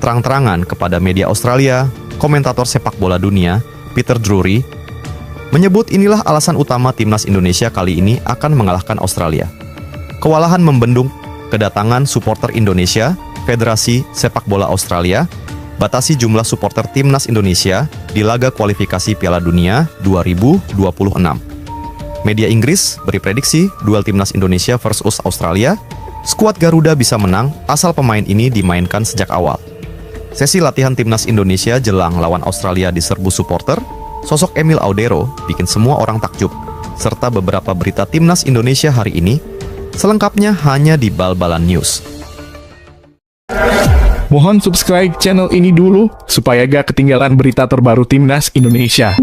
terang-terangan kepada media Australia, komentator sepak bola dunia, Peter Drury, menyebut inilah alasan utama timnas Indonesia kali ini akan mengalahkan Australia. Kewalahan membendung kedatangan supporter Indonesia, Federasi Sepak Bola Australia, batasi jumlah supporter timnas Indonesia di laga kualifikasi Piala Dunia 2026. Media Inggris beri prediksi duel timnas Indonesia versus Australia, skuad Garuda bisa menang asal pemain ini dimainkan sejak awal. Sesi latihan timnas Indonesia jelang lawan Australia diserbu supporter, sosok Emil Audero bikin semua orang takjub, serta beberapa berita timnas Indonesia hari ini, selengkapnya hanya di Bal-Balan News. Mohon subscribe channel ini dulu, supaya gak ketinggalan berita terbaru timnas Indonesia.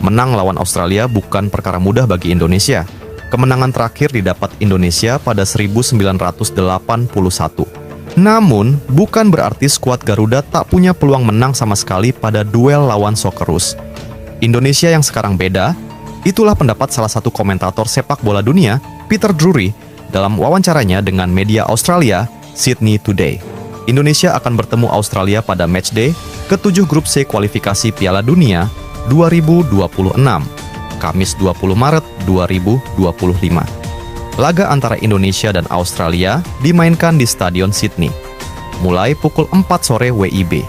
Menang lawan Australia bukan perkara mudah bagi Indonesia. Kemenangan terakhir didapat Indonesia pada 1981. Namun, bukan berarti skuad Garuda tak punya peluang menang sama sekali pada duel lawan Socceroos. Indonesia yang sekarang beda, itulah pendapat salah satu komentator sepak bola dunia, Peter Drury, dalam wawancaranya dengan media Australia, Sydney Today. Indonesia akan bertemu Australia pada matchday ke-7 grup C kualifikasi Piala Dunia 2026, Kamis 20 Maret 2025. Laga antara Indonesia dan Australia dimainkan di Stadion Sydney, mulai pukul 4 sore WIB.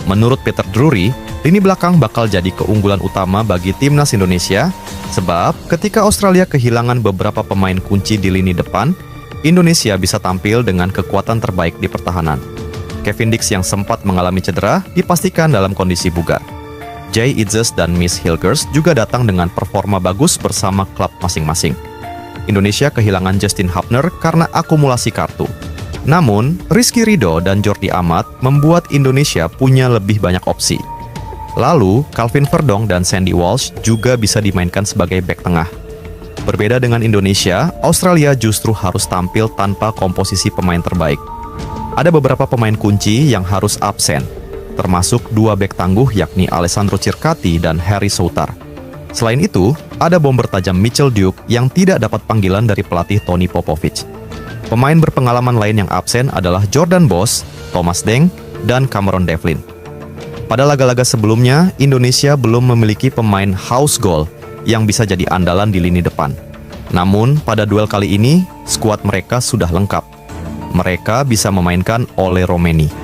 Menurut Peter Drury, lini belakang bakal jadi keunggulan utama bagi timnas Indonesia, sebab ketika Australia kehilangan beberapa pemain kunci di lini depan, Indonesia bisa tampil dengan kekuatan terbaik di pertahanan. Kevin Dix yang sempat mengalami cedera dipastikan dalam kondisi bugar. Jay Itzes dan Miss Hilgers juga datang dengan performa bagus bersama klub masing-masing. Indonesia kehilangan Justin Hubner karena akumulasi kartu. Namun, Rizky Ridho dan Jordi Amat membuat Indonesia punya lebih banyak opsi. Lalu, Calvin Verdong dan Sandy Walsh juga bisa dimainkan sebagai bek tengah. Berbeda dengan Indonesia, Australia justru harus tampil tanpa komposisi pemain terbaik. Ada beberapa pemain kunci yang harus absen, termasuk dua bek tangguh yakni Alessandro Circati dan Harry Soutar. Selain itu, ada bomber tajam Mitchell Duke yang tidak dapat panggilan dari pelatih Tony Popovich. Pemain berpengalaman lain yang absen adalah Jordan Boss, Thomas Deng, dan Cameron Devlin. Pada laga-laga sebelumnya, Indonesia belum memiliki pemain house goal yang bisa jadi andalan di lini depan. Namun, pada duel kali ini, skuad mereka sudah lengkap. Mereka bisa memainkan Ole Romeni.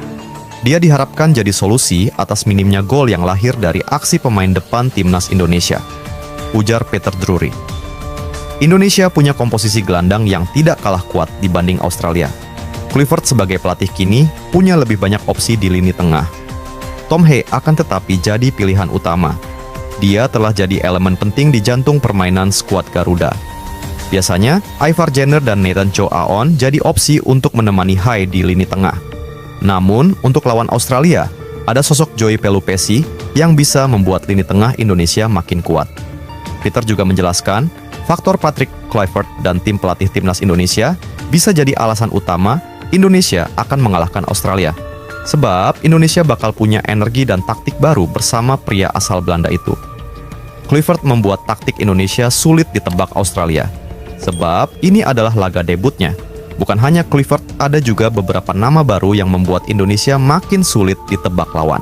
Dia diharapkan jadi solusi atas minimnya gol yang lahir dari aksi pemain depan timnas Indonesia, ujar Peter Drury. Indonesia punya komposisi gelandang yang tidak kalah kuat dibanding Australia. Clifford sebagai pelatih kini punya lebih banyak opsi di lini tengah. Tom Hea akan tetapi jadi pilihan utama. Dia telah jadi elemen penting di jantung permainan skuad Garuda. Biasanya, Ivar Jenner dan Nathan Chow Aon jadi opsi untuk menemani Hai di lini tengah. Namun, untuk lawan Australia, ada sosok Joey Pelupesi yang bisa membuat lini tengah Indonesia makin kuat. Peter juga menjelaskan, faktor Patrick Kluivert dan tim pelatih timnas Indonesia bisa jadi alasan utama Indonesia akan mengalahkan Australia. Sebab Indonesia bakal punya energi dan taktik baru bersama pria asal Belanda itu. Kluivert membuat taktik Indonesia sulit ditebak Australia. Sebab ini adalah laga debutnya. Bukan hanya Kluivert, ada juga beberapa nama baru yang membuat Indonesia makin sulit ditebak lawan,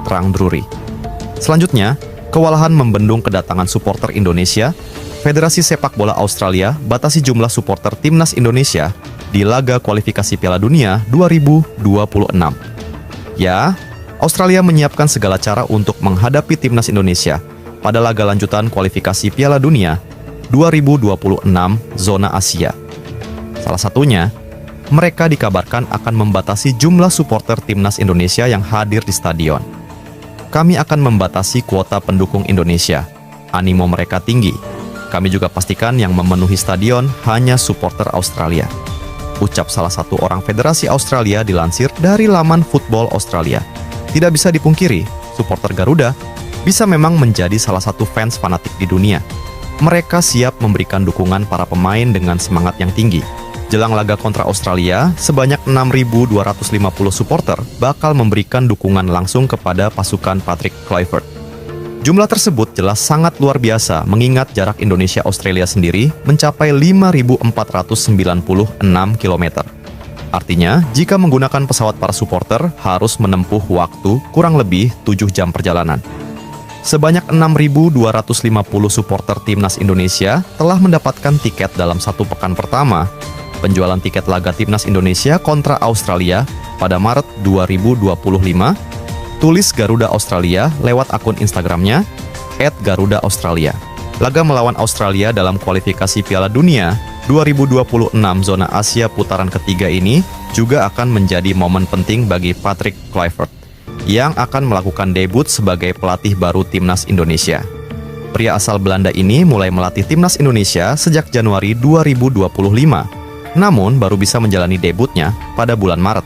terang Drury. Selanjutnya, kewalahan membendung kedatangan supporter Indonesia, Federasi Sepak Bola Australia batasi jumlah supporter timnas Indonesia di laga kualifikasi Piala Dunia 2026. Ya, Australia menyiapkan segala cara untuk menghadapi timnas Indonesia pada laga lanjutan kualifikasi Piala Dunia 2026 zona Asia. Salah satunya, mereka dikabarkan akan membatasi jumlah supporter timnas Indonesia yang hadir di stadion. Kami akan membatasi kuota pendukung Indonesia. Animo mereka tinggi. Kami juga pastikan yang memenuhi stadion hanya supporter Australia, ucap salah satu orang Federasi Australia dilansir dari laman Football Australia. Tidak bisa dipungkiri, supporter Garuda bisa memang menjadi salah satu fans fanatik di dunia. Mereka siap memberikan dukungan para pemain dengan semangat yang tinggi. Jelang laga kontra Australia, sebanyak 6.250 supporter bakal memberikan dukungan langsung kepada pasukan Patrick Kluivert. Jumlah tersebut jelas sangat luar biasa mengingat jarak Indonesia-Australia sendiri mencapai 5.496 km. Artinya, jika menggunakan pesawat para supporter harus menempuh waktu kurang lebih 7 jam perjalanan. Sebanyak 6.250 supporter timnas Indonesia telah mendapatkan tiket dalam satu pekan pertama penjualan tiket laga timnas Indonesia kontra Australia pada Maret 2025. Tulis Garuda Australia lewat akun Instagramnya @GarudaAustralia. Laga melawan Australia dalam kualifikasi Piala Dunia 2026 zona Asia putaran ketiga ini juga akan menjadi momen penting bagi Patrick Kluivert yang akan melakukan debut sebagai pelatih baru timnas Indonesia. Pria asal Belanda ini mulai melatih timnas Indonesia sejak Januari 2025, namun baru bisa menjalani debutnya pada bulan Maret.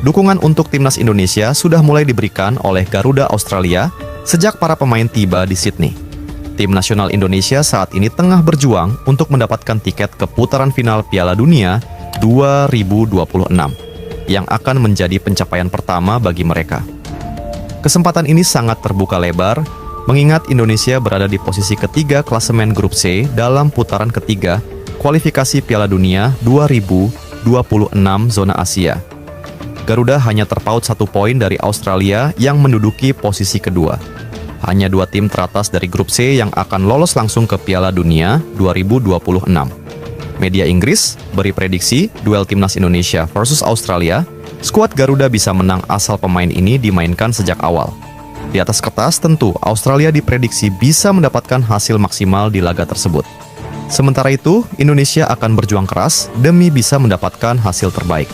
Dukungan untuk timnas Indonesia sudah mulai diberikan oleh Garuda Australia sejak para pemain tiba di Sydney. Tim nasional Indonesia saat ini tengah berjuang untuk mendapatkan tiket ke putaran final Piala Dunia 2026 yang akan menjadi pencapaian pertama bagi mereka. Kesempatan ini sangat terbuka lebar mengingat Indonesia berada di posisi ketiga klasemen grup C dalam putaran ketiga kualifikasi Piala Dunia 2026 zona Asia. Garuda hanya terpaut 1 poin dari Australia yang menduduki posisi kedua. Hanya 2 tim teratas dari grup C yang akan lolos langsung ke Piala Dunia 2026. Media Inggris beri prediksi duel timnas Indonesia versus Australia, skuad Garuda bisa menang asal pemain ini dimainkan sejak awal. Di atas kertas tentu Australia diprediksi bisa mendapatkan hasil maksimal di laga tersebut. Sementara itu, Indonesia akan berjuang keras demi bisa mendapatkan hasil terbaik.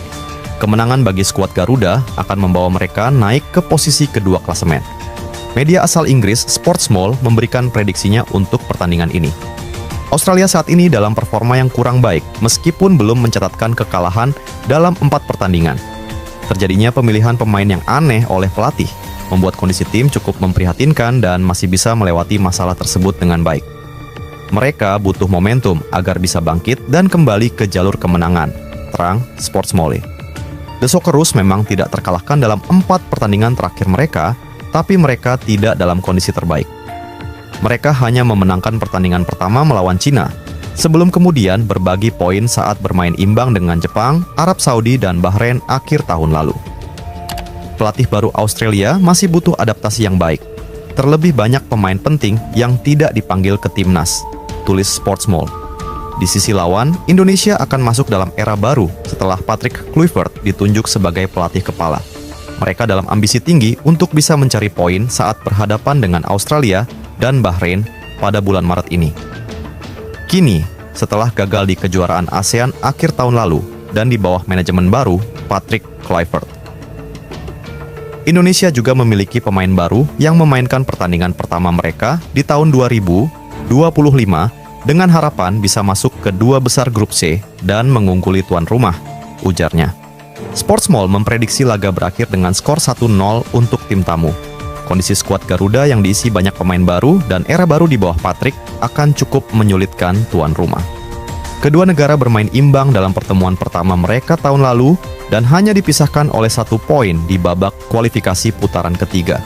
Kemenangan bagi skuad Garuda akan membawa mereka naik ke posisi kedua klasemen. Media asal Inggris Sportsmall memberikan prediksinya untuk pertandingan ini. Australia saat ini dalam performa yang kurang baik meskipun belum mencatatkan kekalahan dalam 4 pertandingan. Terjadinya pemilihan pemain yang aneh oleh pelatih membuat kondisi tim cukup memprihatinkan dan masih bisa melewati masalah tersebut dengan baik. Mereka butuh momentum agar bisa bangkit dan kembali ke jalur kemenangan, terang Sportsmall. The Socceroos memang tidak terkalahkan dalam 4 pertandingan terakhir mereka, tapi mereka tidak dalam kondisi terbaik. Mereka hanya memenangkan pertandingan pertama melawan Cina, sebelum kemudian berbagi poin saat bermain imbang dengan Jepang, Arab Saudi, dan Bahrain akhir tahun lalu. Pelatih baru Australia masih butuh adaptasi yang baik. Terlebih banyak pemain penting yang tidak dipanggil ke timnas, tulis Sportsmall. Di sisi lawan, Indonesia akan masuk dalam era baru setelah Patrick Kluivert ditunjuk sebagai pelatih kepala. Mereka dalam ambisi tinggi untuk bisa mencari poin saat berhadapan dengan Australia dan Bahrain pada bulan Maret ini. Kini, setelah gagal di kejuaraan ASEAN akhir tahun lalu dan di bawah manajemen baru Patrick Kluivert, Indonesia juga memiliki pemain baru yang memainkan pertandingan pertama mereka di tahun 2025 dengan harapan bisa masuk ke 2 besar grup C dan mengungguli tuan rumah, ujarnya. Sportsmall memprediksi laga berakhir dengan skor 1-0 untuk tim tamu. Kondisi skuad Garuda yang diisi banyak pemain baru dan era baru di bawah Patrick akan cukup menyulitkan tuan rumah. Kedua negara bermain imbang dalam pertemuan pertama mereka tahun lalu dan hanya dipisahkan oleh 1 poin di babak kualifikasi putaran ketiga.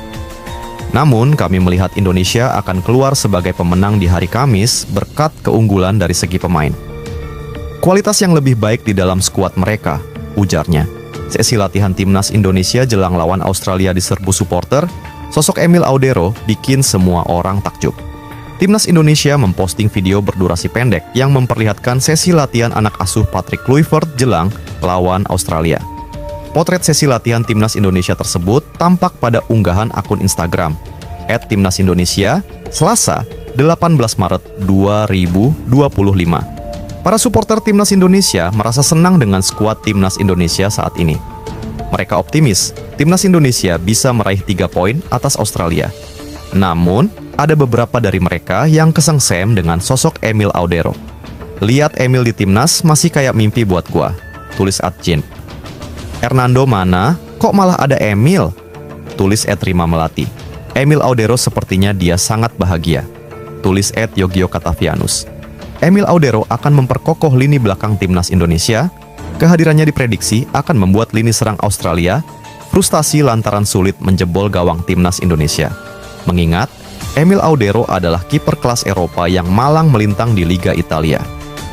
Namun, kami melihat Indonesia akan keluar sebagai pemenang di hari Kamis berkat keunggulan dari segi pemain. Kualitas yang lebih baik di dalam skuad mereka, ujarnya. Sesi latihan timnas Indonesia jelang lawan Australia diserbu supporter, sosok Emil Audero bikin semua orang takjub. Timnas Indonesia memposting video berdurasi pendek yang memperlihatkan sesi latihan anak asuh Patrick Kluivert jelang lawan Australia. Potret sesi latihan timnas Indonesia tersebut tampak pada unggahan akun Instagram @timnasindonesia Selasa 18 Maret 2025. Para supporter timnas Indonesia merasa senang dengan skuad timnas Indonesia saat ini. Mereka optimis timnas Indonesia bisa meraih 3 poin atas Australia. Namun, ada beberapa dari mereka yang kesengsem dengan sosok Emil Audero. Lihat Emil di timnas masih kayak mimpi buat gua, tulis @jin. Hernando mana? Kok malah ada Emil? Tulis @rima melati. Emil Audero sepertinya dia sangat bahagia, tulis @yogyo katavianus. Emil Audero akan memperkokoh lini belakang timnas Indonesia. Kehadirannya diprediksi akan membuat lini serang Australia frustasi lantaran sulit menjebol gawang timnas Indonesia. Mengingat Emil Audero adalah kiper kelas Eropa yang malang melintang di Liga Italia.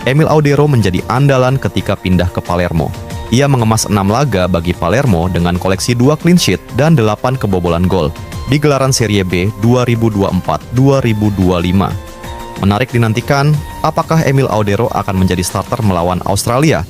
Emil Audero menjadi andalan ketika pindah ke Palermo. Ia mengemas 6 laga bagi Palermo dengan koleksi 2 clean sheet dan 8 kebobolan gol di gelaran Serie B 2024-2025. Menarik dinantikan, apakah Emil Audero akan menjadi starter melawan Australia